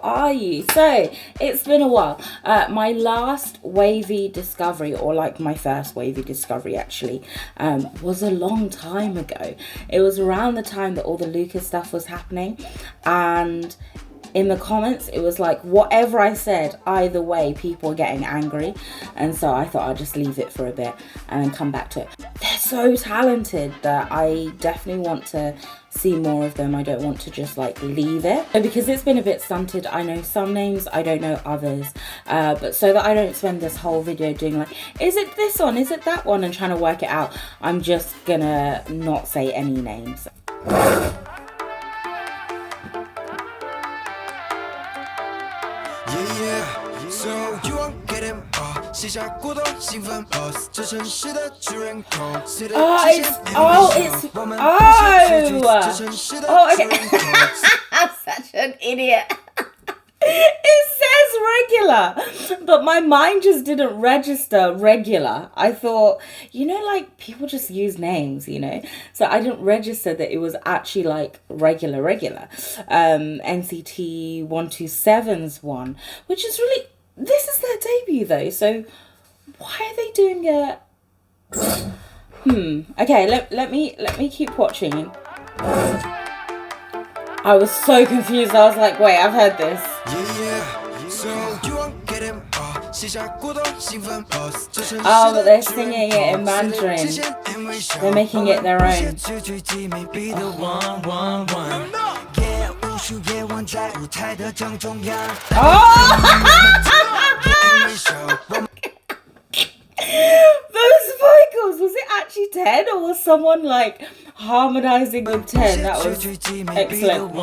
are you? So it's been a while. My last WayV discovery, or like my first WayV discovery actually, was a long time ago. It was around the time that all the Lucas stuff was happening, and in the comments it was like whatever I said, either way people were getting angry, and so I thought I'd just leave it for a bit and then come back to it. They're so talented that I definitely want to see more of them. I don't want to just like leave it, but because it's been a bit stunted, I know some names, I don't know others, but so that I don't spend this whole video doing like, is it this one, is it that one, and trying to work it out, I'm just gonna not say any names. Okay. I'm such an idiot. It says regular, but my mind just didn't register regular. I thought, you know, like people just use names, you know, so I didn't register that it was actually like regular. NCT 127's one, which is really, this is their debut though, so why are they doing it? Okay, let me keep watching. I was so confused. I was like, wait, I've heard this. Oh, but they're singing it in Mandarin. They're making it their own. Oh! Those vocals, was it actually 10 or was someone like harmonizing with 10? That was excellent.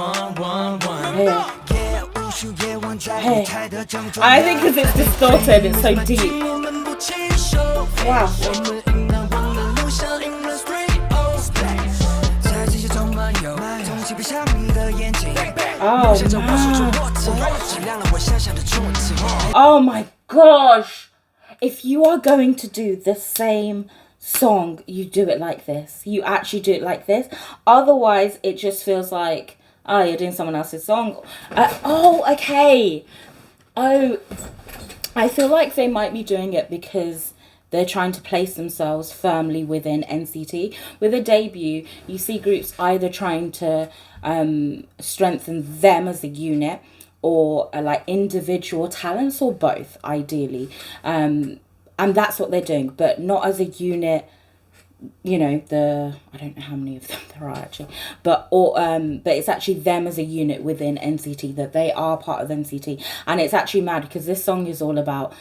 Hey. I think because it's distorted, it's so deep. Wow. Oh, man. Oh my gosh. If you are going to do the same song, you do it like this. You actually do it like this. Otherwise, it just feels like, oh, you're doing someone else's song. Oh, okay. Oh, I feel like they might be doing it because they're trying to place themselves firmly within NCT. With a debut, you see groups either trying to strengthen them as a unit, or like individual talents, or both ideally, and that's what they're doing, but not as a unit. You know, I don't know how many of them there are actually, but it's actually them as a unit within NCT, that they are part of NCT. And it's actually mad because this song is all about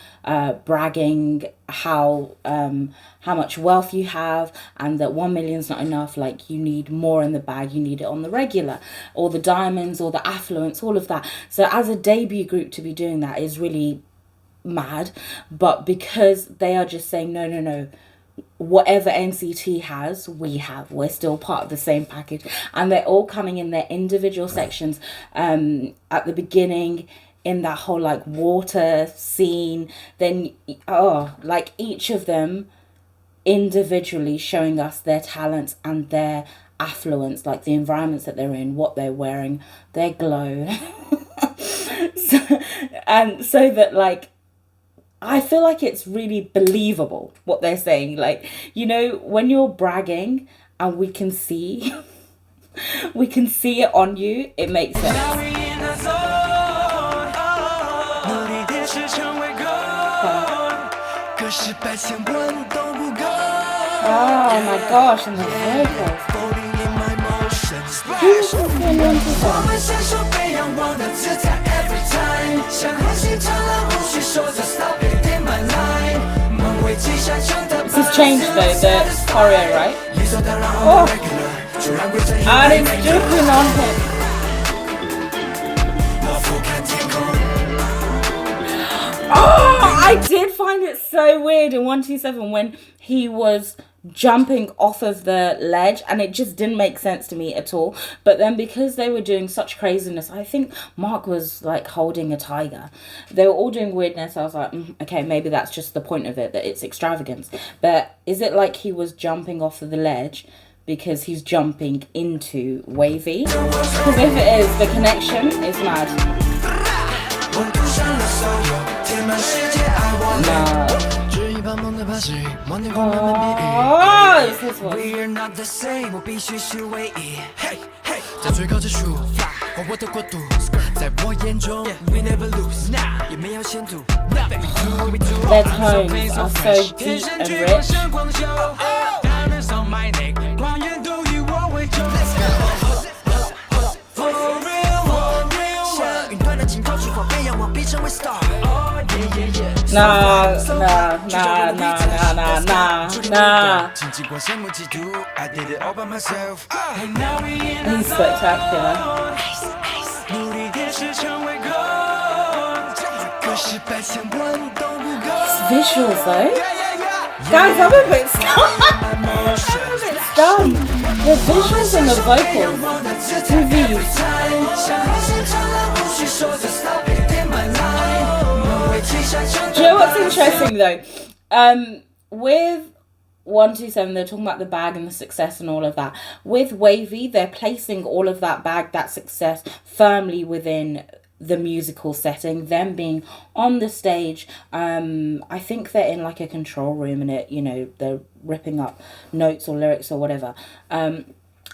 bragging how much wealth you have, and that 1 million's not enough, like you need more in the bag, you need it on the regular, or the diamonds, or the affluence, all of that. So as a debut group to be doing that is really mad, but because they are just saying no, whatever NCT has, we have. We're still part of the same package, and they're all coming in their individual sections. At the beginning, in that whole like water scene, then like each of them individually showing us their talents and their affluence, like the environments that they're in, what they're wearing, their glow. so that like, I feel like it's really believable what they're saying. Like, you know, when you're bragging and we can see it on you, it makes sense. Oh my gosh, and the vocals. This has changed though, the choreo, right? Oh, and it's dripping on him. Oh, I did find it so weird in 127 when he was jumping off of the ledge, and it just didn't make sense to me at all. But then because they were doing such craziness, I think Mark was like holding a tiger, they were all doing weirdness. I was like, okay, maybe that's just the point of it, that it's extravagance. But is it like he was jumping off of the ledge because he's jumping into WayV? Because if it is, the connection is mad. Oh, it's this one. Their tones are so deep and rich. Nah. He's spectacular. Visuals though. Guys, I'm a bit stunned. The visuals and the vocals. Two V's. Do you know what's interesting though? With 127, they're talking about the bag and the success and all of that. With WayV, they're placing all of that bag, that success, firmly within the musical setting, them being on the stage. I think they're in like a control room and it, you know, they're ripping up notes or lyrics or whatever.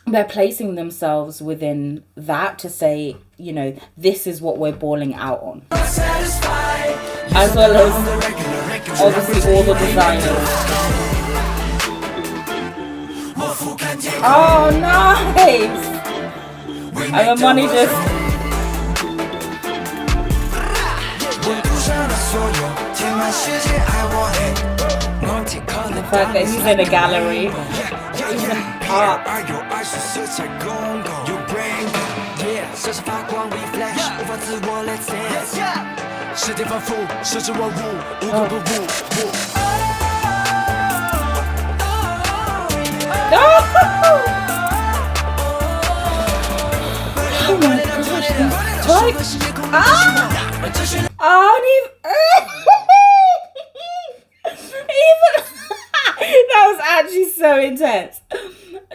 They're placing themselves within that to say, you know, this is what we're balling out on. As well as obviously all the designers. Oh, nice! I'm a money just. The fact that he's in a gallery, he's in art. Oh my gosh, these spikes! That was actually so intense.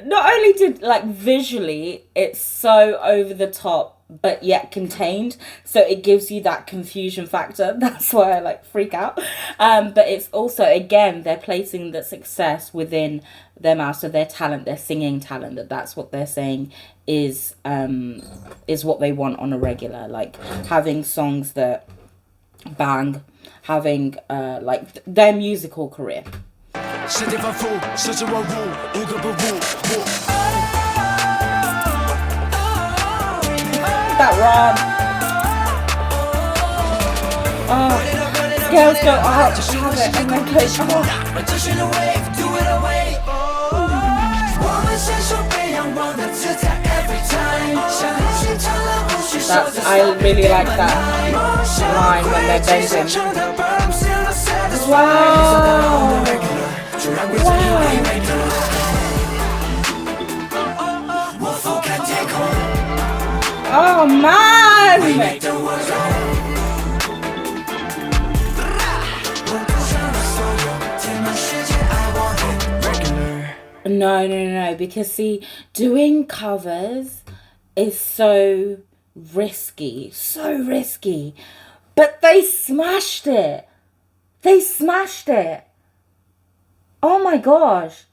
Not only did, like, visually, it's so over the top, but yet contained. So it gives you that confusion factor. That's why I, like, freak out. But it's also, again, they're placing the success within their mouth. So their talent, their singing talent, that's what they're saying is what they want on a regular. Like, having songs that bang, having, like, their musical career. That run. Oh, girls go up, have it, and then coach I really like that line when they're bending. Wow. Oh man! No, because see, doing covers is so risky, but they smashed it. Oh my gosh.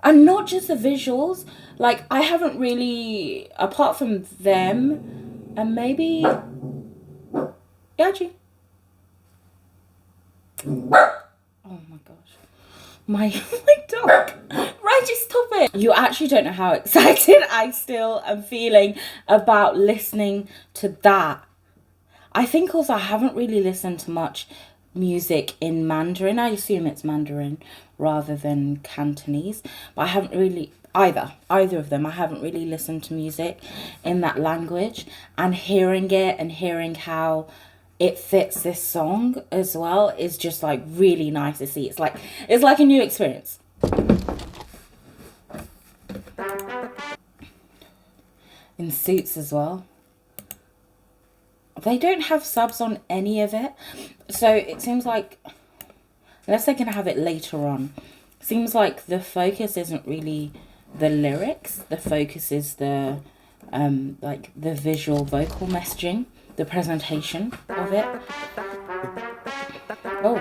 And not just the visuals, like I haven't really, apart from them, and maybe Yaji. Oh my gosh. My dog. Reggie, stop it. You actually don't know how excited I still am feeling about listening to that. I think also I haven't really listened to much music in Mandarin. I assume it's Mandarin rather than Cantonese, but I haven't really either of them. I haven't really listened to music in that language, and hearing it and hearing how it fits this song as well is just like really nice to see. It's like a new experience. In Suits as well. They don't have subs on any of it, so it seems like, unless they're gonna have it later on, seems like the focus isn't really the lyrics. The focus is the like the visual vocal messaging, the presentation of it. Oh.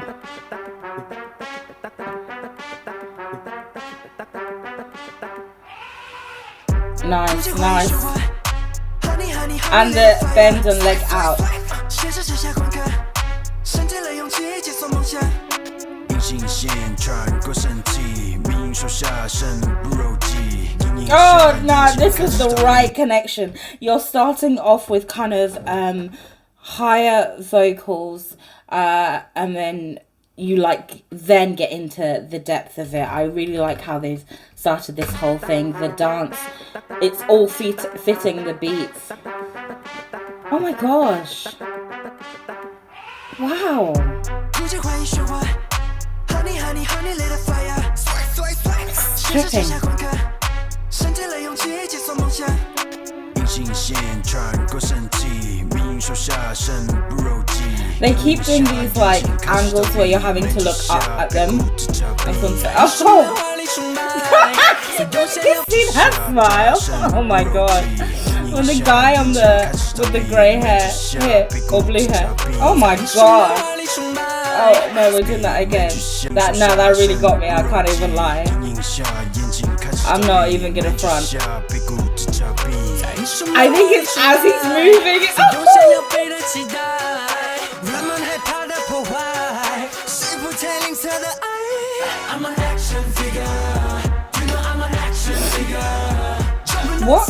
Nice, nice. And the bend and leg out. Oh, no, this is the right connection. You're starting off with kind of higher vocals, and then you like then get into the depth of it. I really like how they've started this whole thing. The dance, it's all fitting the beats. Oh my gosh. Wow. Stripping. They keep doing these like angles where you're having to look up at them. Oh! You see that smile? Oh my god. When the guy on with the grey hair here, or blue hair. Oh my god. Oh no, we're doing that again. That really got me, I can't even lie. I'm not even gonna front. I think it's as he's moving. What?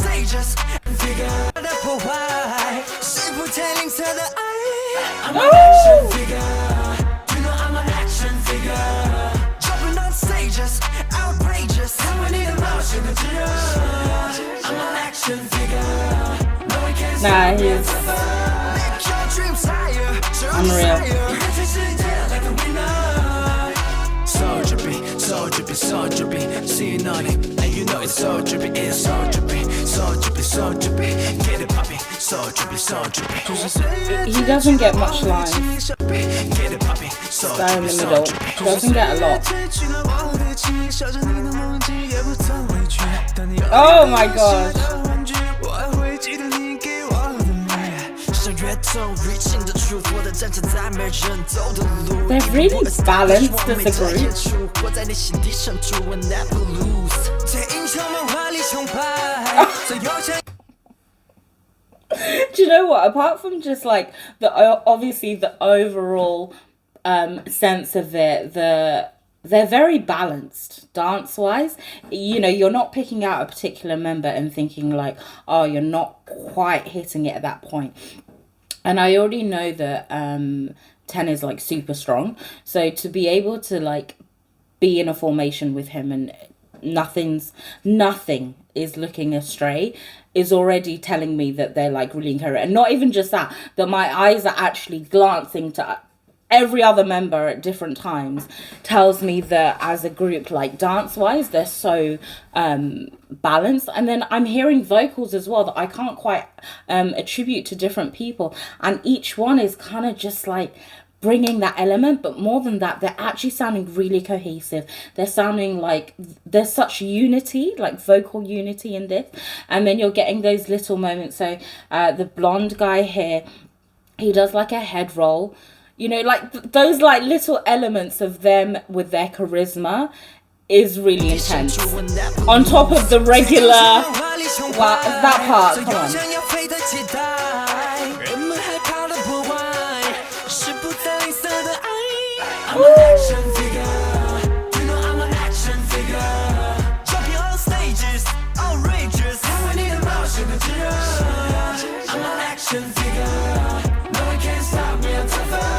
Nah, he's unreal. So drippy, seeing on it, and you know it's so drippy, it's so drippy, get it poppy, so drippy. He doesn't get much lines. Guy in the middle doesn't get a lot. Oh my gosh. They're really balanced as a group. Do you know what? Apart from just like obviously the overall sense of it, they're very balanced dance wise. You know, you're not picking out a particular member and thinking like, oh, you're not quite hitting it at that point. And I already know that 10 is like super strong. So to be able to like be in a formation with him and nothing is looking astray is already telling me that they're like really encouraged. And not even just that my eyes are actually glancing to every other member at different times tells me that as a group, like dance wise, they're so balanced. And then I'm hearing vocals as well that I can't quite attribute to different people, and each one is kind of just like bringing that element, but more than that, they're actually sounding really cohesive. They're sounding like there's such unity, like vocal unity in this. And then you're getting those little moments. So the blonde guy here, he does like a head roll. You know, like those like little elements of them with their charisma is really intense. On top of the regular, wow, that part, come on.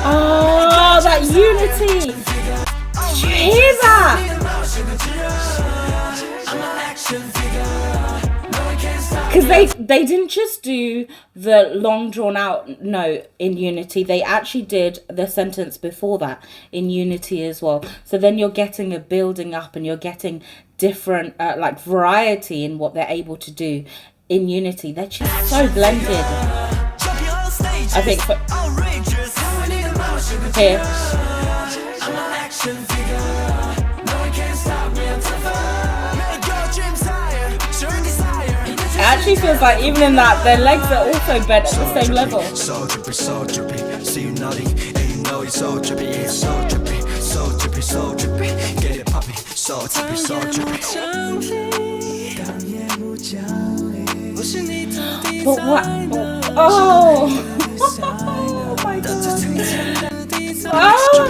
Oh, that unity! Did you hear that? Because they didn't just do the long drawn out note in unity, they actually did the sentence before that in unity as well. So then you're getting a building up and you're getting different like variety in what they're able to do in unity. They're just so blended. I think here. It actually feels like even in that, their legs are also bent at the same level. So drippy, so drippy. See you nodding, and you know it's so drippy. It's so drippy, so drippy, so drippy. Get it popping, so drippy, so drippy. But what? Oh, oh my god. Oh,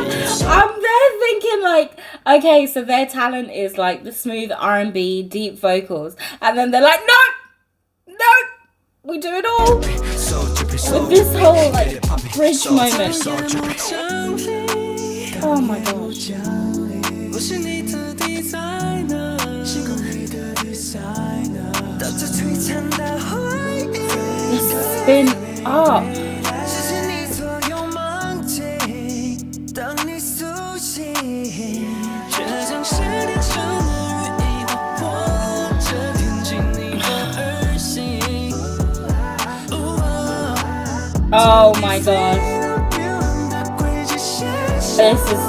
I'm there thinking like, okay, so their talent is like the smooth R&B, deep vocals, and then they're like, no, we do it all with this whole like bridge moment. Oh my gosh. The spin up. Oh my god. This is...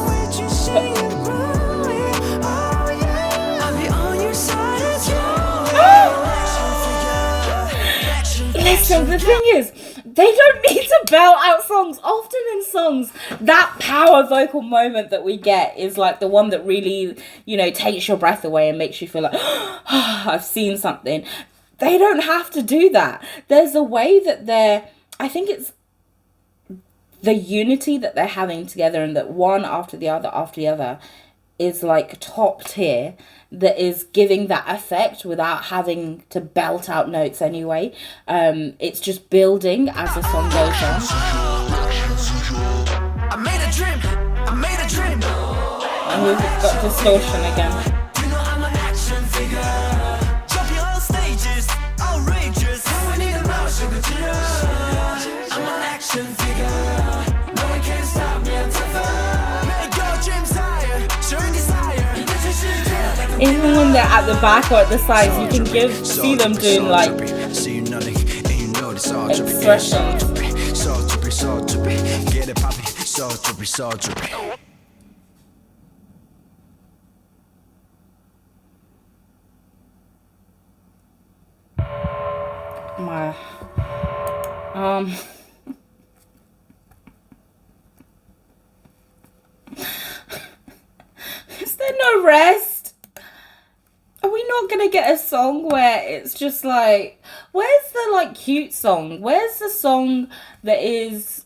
Listen, the thing is, they don't need to belt out songs. Often in songs, that power vocal moment that we get is like the one that really, you know, takes your breath away and makes you feel like, oh, I've seen something. They don't have to do that. There's a way that I think it's the unity that they're having together, and that one after the other is like top tier, that is giving that effect without having to belt out notes anyway. It's just building as the song goes on. And we've got distortion again. Even when they're at the back or at the sides, you can see them doing like expressions. Is there no rest? Are we not gonna get a song where it's just like, where's the like cute song? Where's the song that is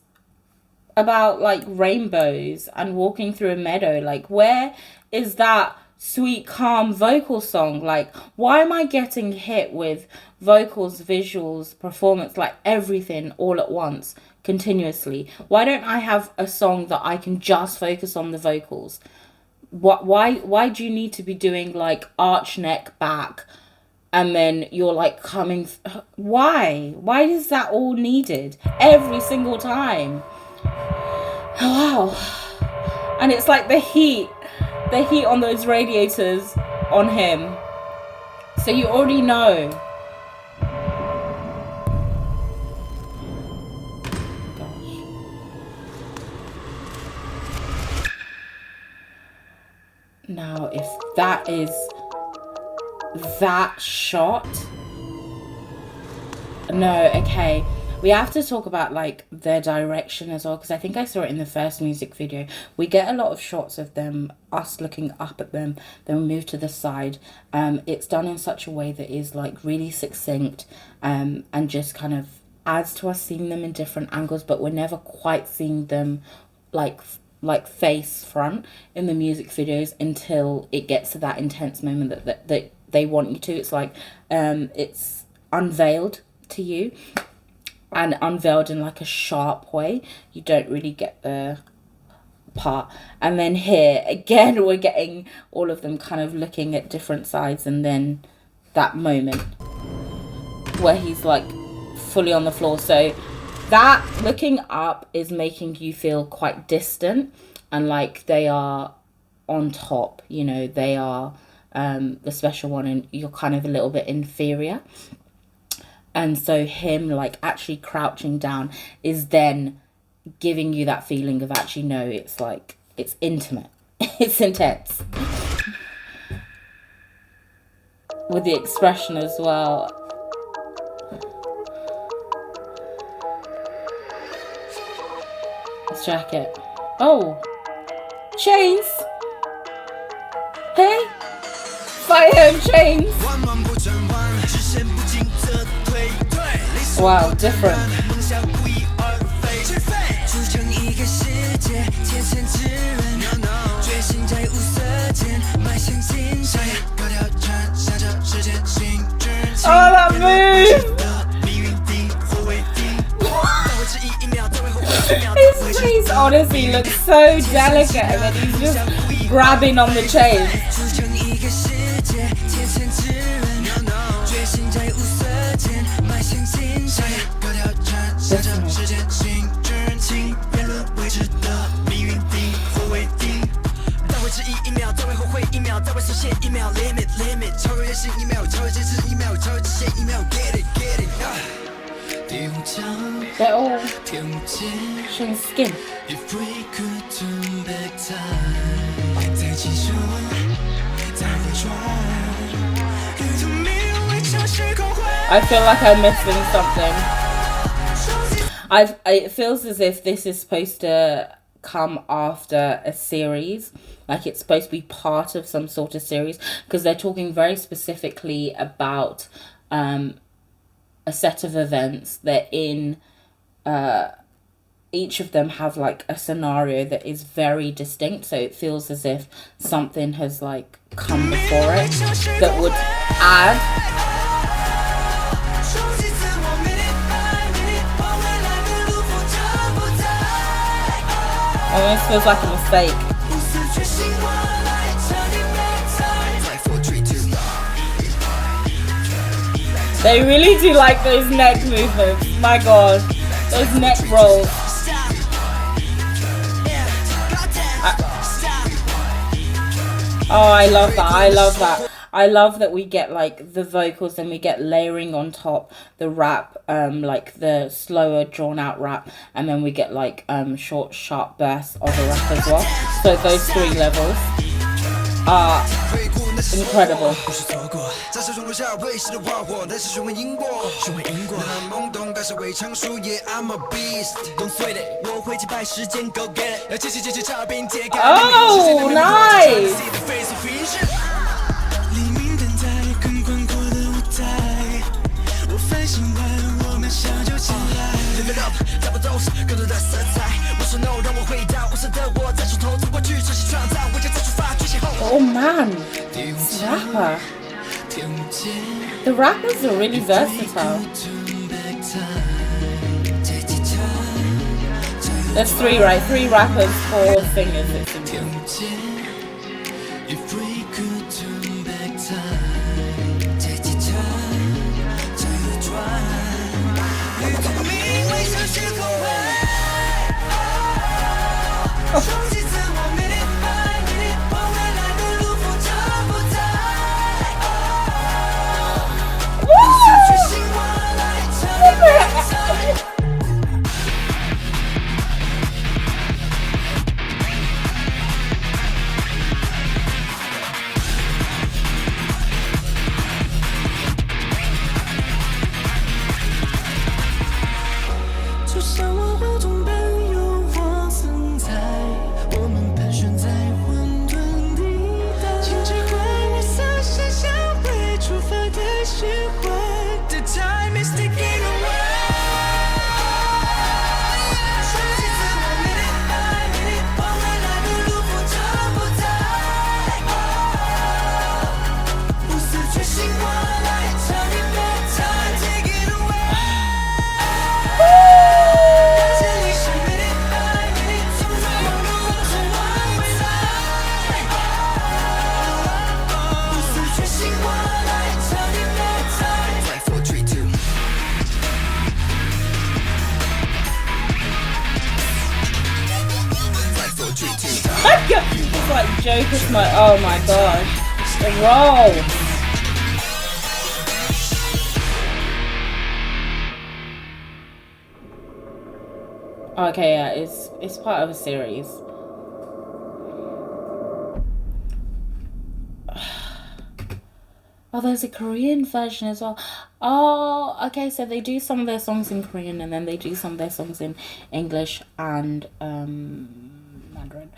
about like rainbows and walking through a meadow? Like, where is that sweet, calm vocal song? Like, why am I getting hit with vocals, visuals, performance, like everything all at once, continuously? Why don't I have a song that I can just focus on the vocals? Why do you need to be doing like arch neck back and then you're like coming why is that all needed every single time? Wow. And it's like the heat on those radiators on him, so you already know. Now, if that is that shot, no, okay, we have to talk about like their direction as well, because I think I saw it in the first music video. We get a lot of shots of them, us looking up at them, then we move to the side. It's done in such a way that is like really succinct, and just kind of adds to us seeing them in different angles, but we're never quite seeing them like face front in the music videos until it gets to that intense moment that they want you to. It's like it's unveiled to you, and unveiled in like a sharp way. You don't really get the part. And then here again we're getting all of them kind of looking at different sides, and then that moment where he's like fully on the floor. So that looking up is making you feel quite distant and like they are on top, you know, they are the special one, and you're kind of a little bit inferior. And so him like actually crouching down is then giving you that feeling of actually, no, it's like, it's intimate. It's intense. With the expression as well. check it. Oh, chains. Hey, fire and chains. Wow, different. Oh, that move! His face honestly looks so delicate, and then he's just grabbing on the chain. They're all showing skin. I feel like I'm missing something. It feels as if this is supposed to come after a series, like it's supposed to be part of some sort of series, because they're talking very specifically about a set of events that in each of them have like a scenario that is very distinct, so it feels as if something has like come before it that would add. Almost feels like a mistake. They really do like those neck movements. My god, those neck rolls. Oh, I love that. I love that. I love that we get like the vocals and we get layering on top the rap, like the slower drawn out rap, and then we get like short sharp bursts of a rap as well. So those three levels are incredible. Oh, nice! Oh man, this rapper. The rappers are really versatile. There's three, right? 3 rappers, 4 singers, it seems. It's like Joker's my, oh my gosh, the roll. Okay, yeah, it's part of a series. Oh, there's a Korean version as well. Oh, okay. So they do some of their songs in Korean, and then they do some of their songs in English and Mandarin.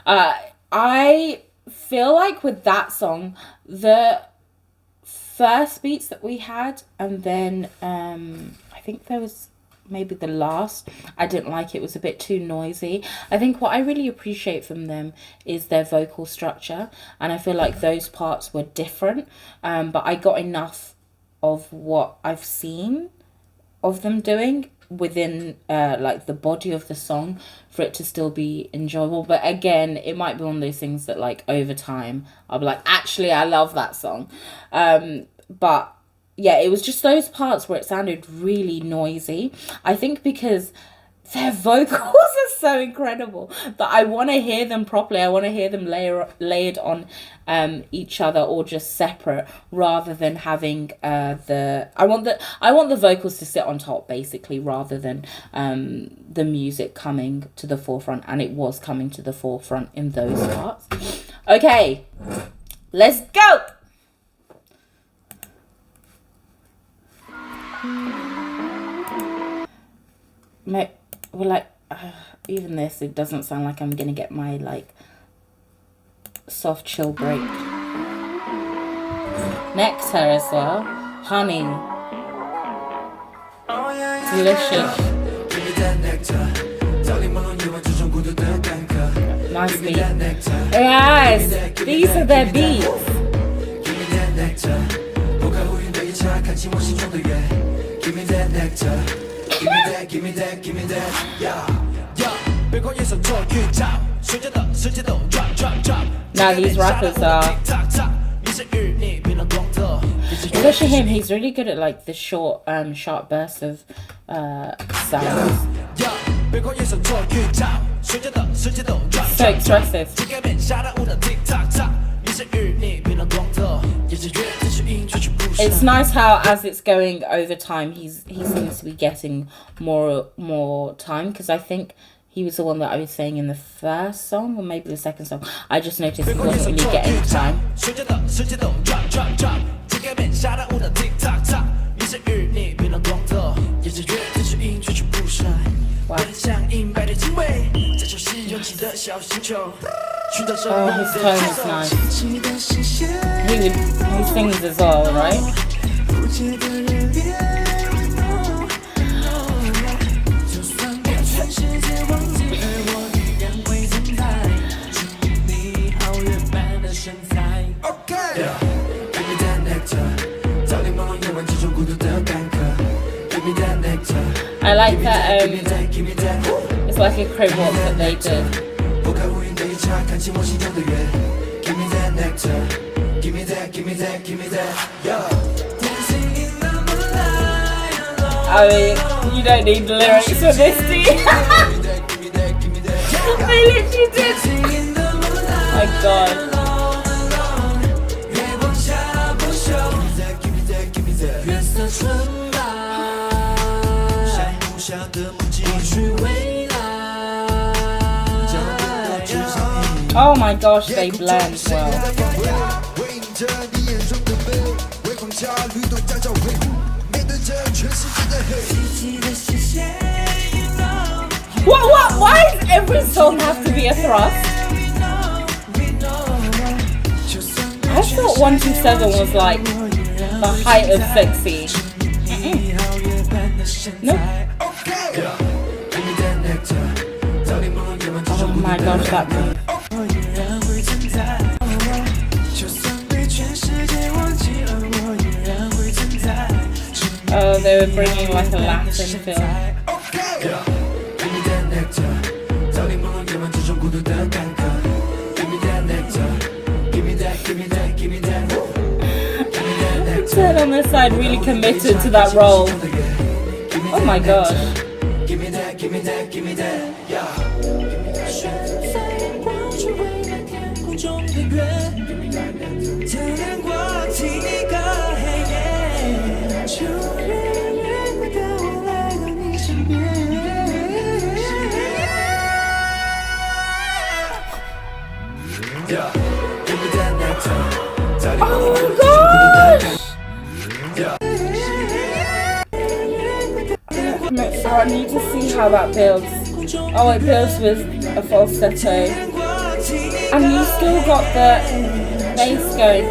I feel like with that song, the first beats that we had, and then I think there was maybe the last, I didn't like. It was a bit too noisy. I think what I really appreciate from them is their vocal structure, and I feel like those parts were different, but I got enough of what I've seen of them doing within like the body of the song for it to still be enjoyable. But again, it might be one of those things that like over time I'll be like, actually I love that song. But yeah, it was just those parts where it sounded really noisy. I think because their vocals are so incredible that I want to hear them properly. I want to hear them layered on each other or just separate, rather than having I want the vocals to sit on top basically, rather than the music coming to the forefront, and it was coming to the forefront in those parts. Okay, let's go. Well, like even this, it doesn't sound like I'm gonna get my like soft chill break. Nectar as well, honey, delicious. Nice beat. Yes, these are their beats. Give me that, yeah. Now these rappers are, especially him, he's really good at like the short, sharp bursts of sounds. So expressive. It's nice how as it's going over time, he seems to be getting more time, because I think he was the one that I was saying in the first song, or maybe the second song. I just noticed he wasn't really getting time. Wow. Oh, his tone is nice. He sings as well, right? I like that it's like a crib walk that they did. I mean, you don't need the lyrics for this, do you? They literally did. Oh my god. Oh my gosh, they blend well. What? Why does every song have to be a thrust? I thought 127 was like the height of sexy. Nope. Oh my gosh, that move. Oh, they were bringing like a Latin feel. Ted on this side really committed to that role. Oh my gosh. Oh my god! I need to see how that builds. Oh, it builds with a falsetto. And you still got the bass going.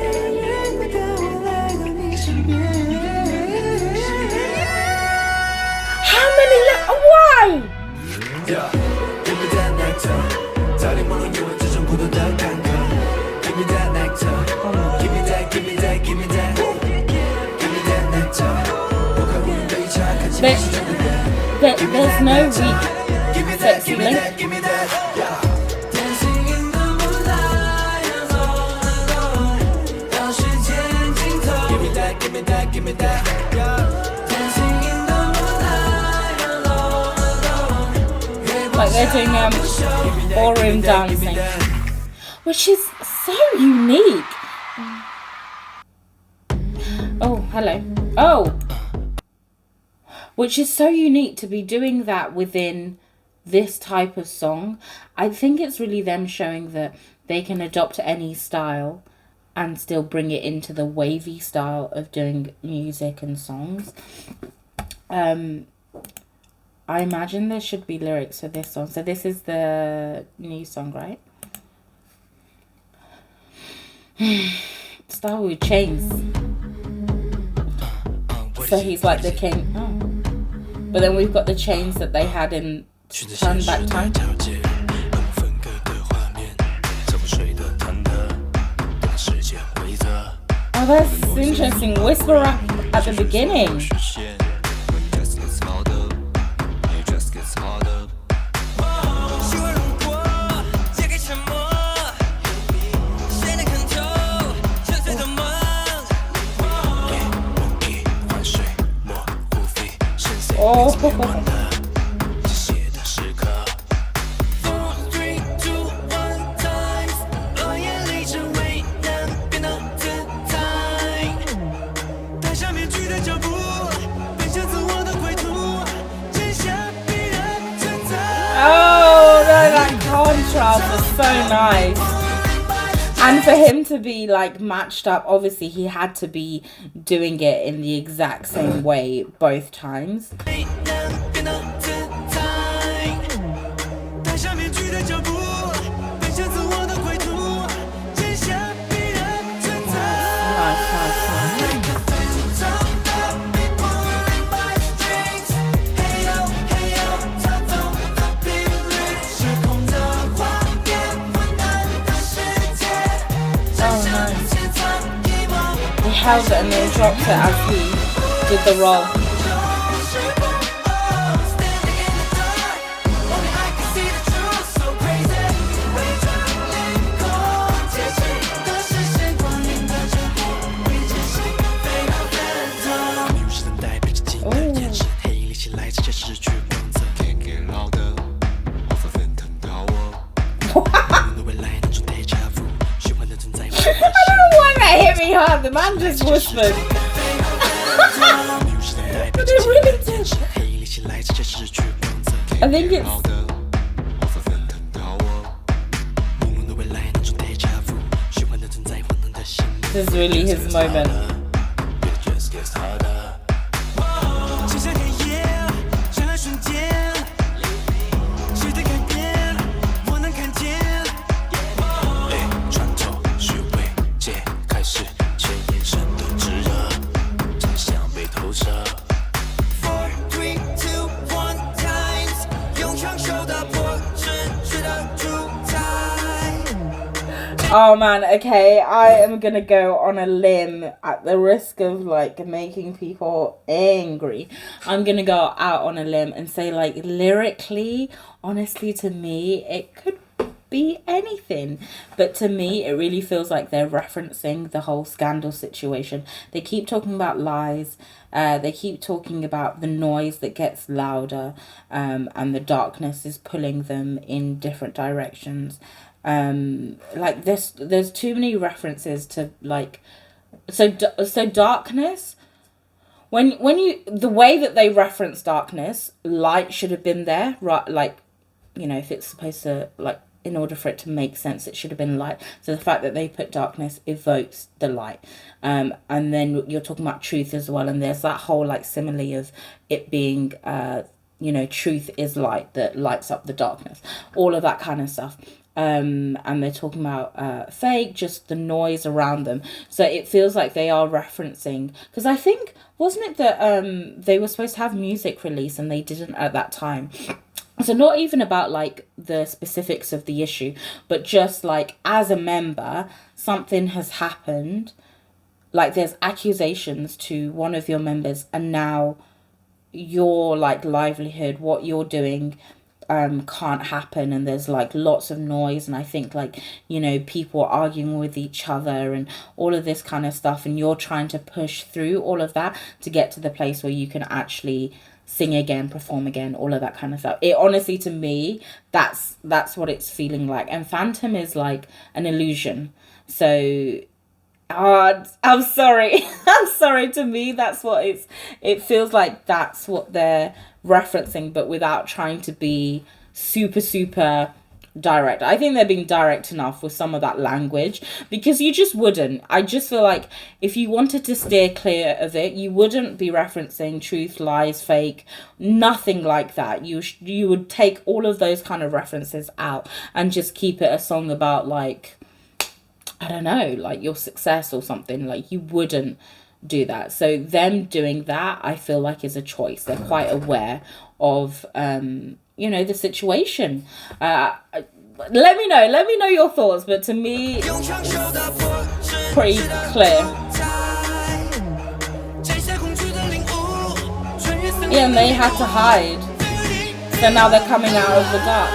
How many why? Yeah, give me that nectar. 早点忘了因为这种孤独的坎坷。Give me that nectar. Give me that, give me that, give me that. Give me that nectar. 我快不用被查看清是真的人。There's no weak sexy link. Give me that, yeah. Give me that, give me that, give me that, yeah. Like they're doing ballroom dancing, which is so unique. Oh, hello. Oh, which is so unique to be doing that within this type of song. I think it's really them showing that they can adopt any style and still bring it into the wavy style of doing music and songs. I imagine there should be lyrics for this song. So this is the new song, right? Style with chains. So he's like the king. Oh. But then we've got the chains that they had in Turn Back Time. Oh, that's interesting. Whisper up at the beginning. Oh. Oh, that contrast was so nice. And for him to be like matched up, obviously he had to be doing it in the exact same way both times. Held it and then dropped it as he did the roll. Hit me hard, the man just whispered. But it really did. I think it's... This is really his moment. Oh man, okay, I am gonna go on a limb at the risk of like making people angry. I'm gonna go out on a limb and say like lyrically, honestly to me, it could be anything. But to me, it really feels like they're referencing the whole scandal situation. They keep talking about lies. They keep talking about the noise that gets louder and the darkness is pulling them in different directions. Like there's too many references to like so darkness, when you, the way that they reference darkness, light should have been there, right? Like, you know, if it's supposed to, like, in order for it to make sense, it should have been light. So the fact that they put darkness evokes the light. And then you're talking about truth as well, and there's that whole like simile of it being you know, truth is light that lights up the darkness, all of that kind of stuff. And they're talking about fake, just the noise around them. So it feels like they are referencing, because I think, wasn't it that they were supposed to have music release and they didn't at that time? So not even about like the specifics of the issue, but just like as a member, something has happened. Like there's accusations to one of your members, and now your like livelihood, what you're doing, can't happen, and there's like lots of noise, and I think like, you know, people are arguing with each other and all of this kind of stuff, and you're trying to push through all of that to get to the place where you can actually sing again, perform again, all of that kind of stuff. It honestly, to me, that's what it's feeling like. And Phantom is like an illusion. So I'm sorry. I'm sorry, to me that's what it feels like, that's what they're referencing, but without trying to be super direct. I think they're being direct enough with some of that language, because you just wouldn't. I just feel like if you wanted to steer clear of it, you wouldn't be referencing truth, lies, fake, nothing like that. You would take all of those kind of references out and just keep it a song about like, I don't know, like your success or something. Like you wouldn't do that. So them doing that, I feel like, is a choice. They're quite aware of you know, the situation. Let me know your thoughts, but to me pretty clear. Yeah, and they had to hide, so now they're coming out of the dark.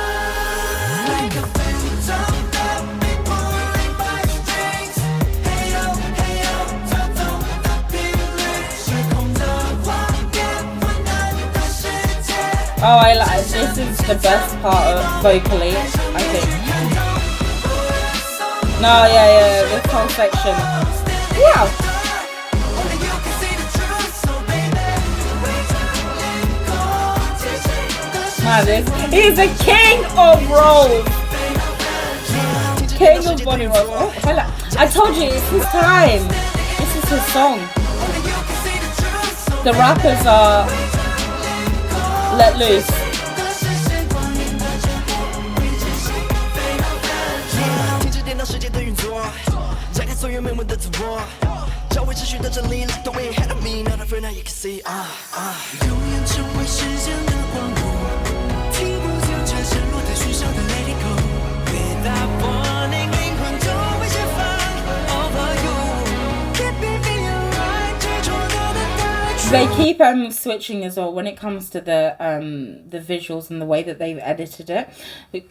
Oh, I like this. Is the best part of vocally, I think. No, yeah, this whole section. Yeah. Man, he's a king of rolls. King of body rolls. Oh, I told you, it's his time. This is his song. The rappers are let loose. They keep switching as well when it comes to the visuals and the way that they've edited it.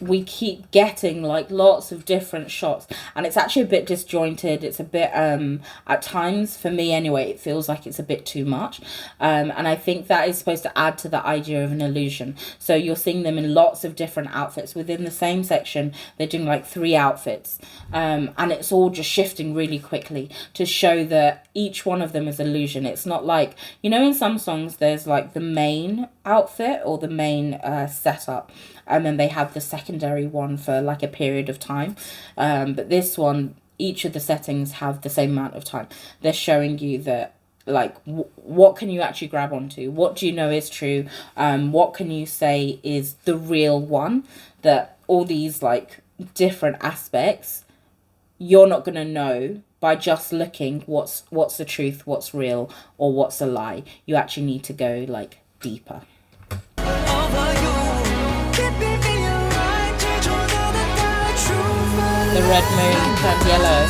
We keep getting like lots of different shots, and it's actually a bit disjointed. It's a bit at times, for me anyway, it feels like it's a bit too much, and I think that is supposed to add to the idea of an illusion. So you're seeing them in lots of different outfits within the same section. They're doing like 3 outfits, and it's all just shifting really quickly to show that each one of them is illusion. It's not like, you know, in some songs there's like the main outfit or the main setup, and then they have the secondary one for like a period of time, but this one, each of the settings have the same amount of time. They're showing you that like what can you actually grab onto, what do you know is true, what can you say is the real one, that all these like different aspects you're not going to know by just looking what's the truth, what's real, or what's a lie. You actually need to go like deeper. The red moon turned yellow.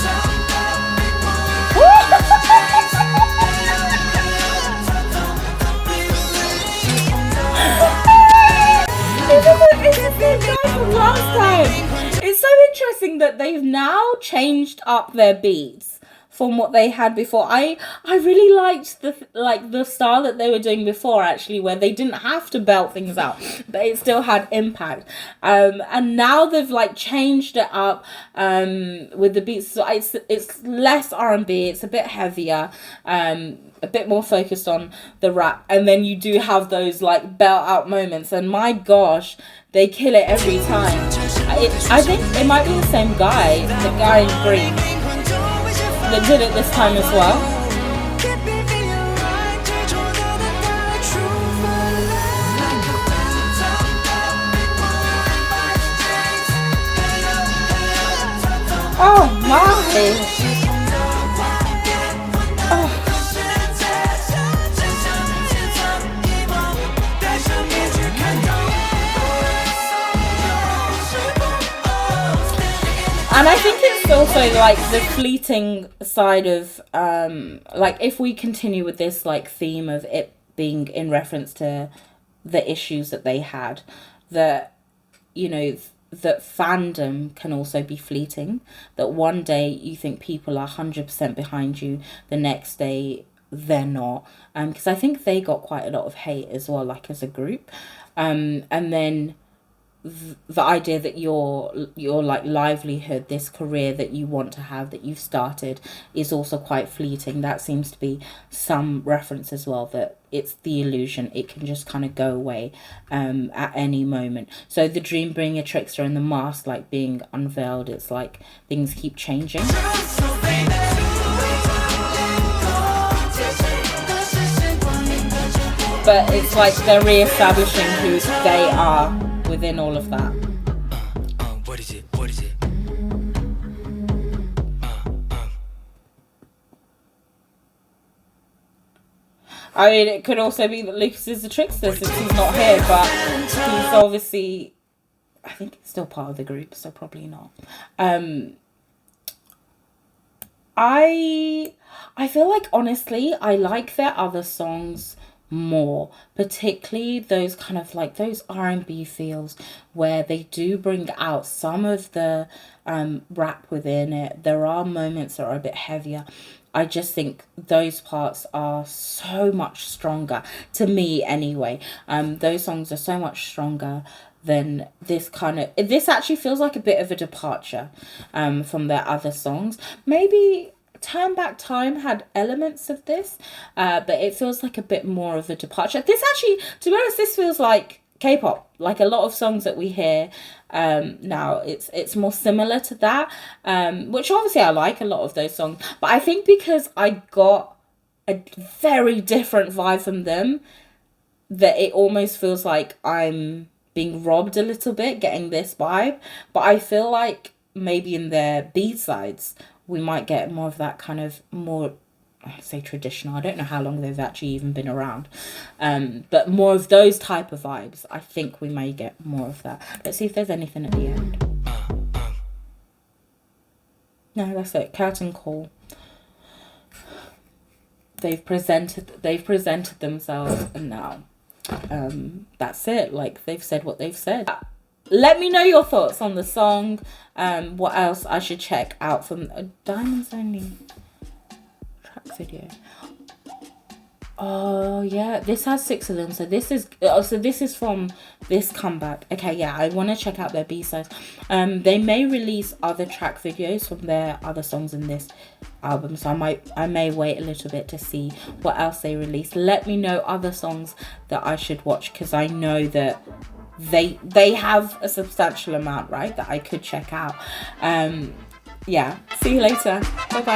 It's the same guy from last time. It's so interesting that they've now changed up their beats from what they had before. I really liked the style that they were doing before, actually, where they didn't have to belt things out, but it still had impact. And now they've like changed it up with the beats. So it's less R&B, it's a bit heavier, a bit more focused on the rap, and then you do have those like belt out moments, and my gosh, they kill it every time. I think it might be the same guy, the guy in green, that did it this time as well. Oh my. And I think it's also like the fleeting side of like if we continue with this like theme of it being in reference to the issues that they had, that you know that fandom can also be fleeting, that one day you think people are 100% behind you, the next day they're not, because I think they got quite a lot of hate as well, like as a group, and then the idea that your like livelihood, this career that you want to have, that you've started, is also quite fleeting. That seems to be some reference as well, that it's the illusion, it can just kind of go away at any moment. So the dream being a trickster and the mask like being unveiled, it's like things keep changing. But it's like they're re-establishing who they are within all of that. What is it? What is it? I mean, it could also be that Lucas is the trickster since he's not here, but he's obviously, I think he's still part of the group, so probably not. I feel like, honestly, I like their other songs more, particularly those kind of like those R&B feels where they do bring out some of the rap within it. There are moments that are a bit heavier. I just think those parts are so much stronger, to me anyway. Those songs are so much stronger than this kind of, this actually feels like a bit of a departure from their other songs. Maybe Turn Back Time had elements of this, but it feels like a bit more of a departure. This actually, to be honest, this feels like K-pop, like a lot of songs that we hear now. It's more similar to that, which obviously I like a lot of those songs, but I think because I got a very different vibe from them, that it almost feels like I'm being robbed a little bit getting this vibe. But I feel like maybe in their B-sides we might get more of that kind of more, I'd say traditional, I don't know how long they've actually even been around, but more of those type of vibes. I think we may get more of that. Let's see if there's anything at the end. No, that's it. Curtain call. They've presented themselves, and now that's it. Like, they've said what they've said. Let me know your thoughts on the song. What else I should check out from Diamonds Only track video. Oh yeah, this has 6 of them. So this is from this comeback. Okay, yeah, I want to check out their B-sides. They may release other track videos from their other songs in this album, so I may wait a little bit to see what else they release. Let me know other songs that I should watch, because I know that they have a substantial amount, right, that I could check out. Yeah, see you later. Bye bye.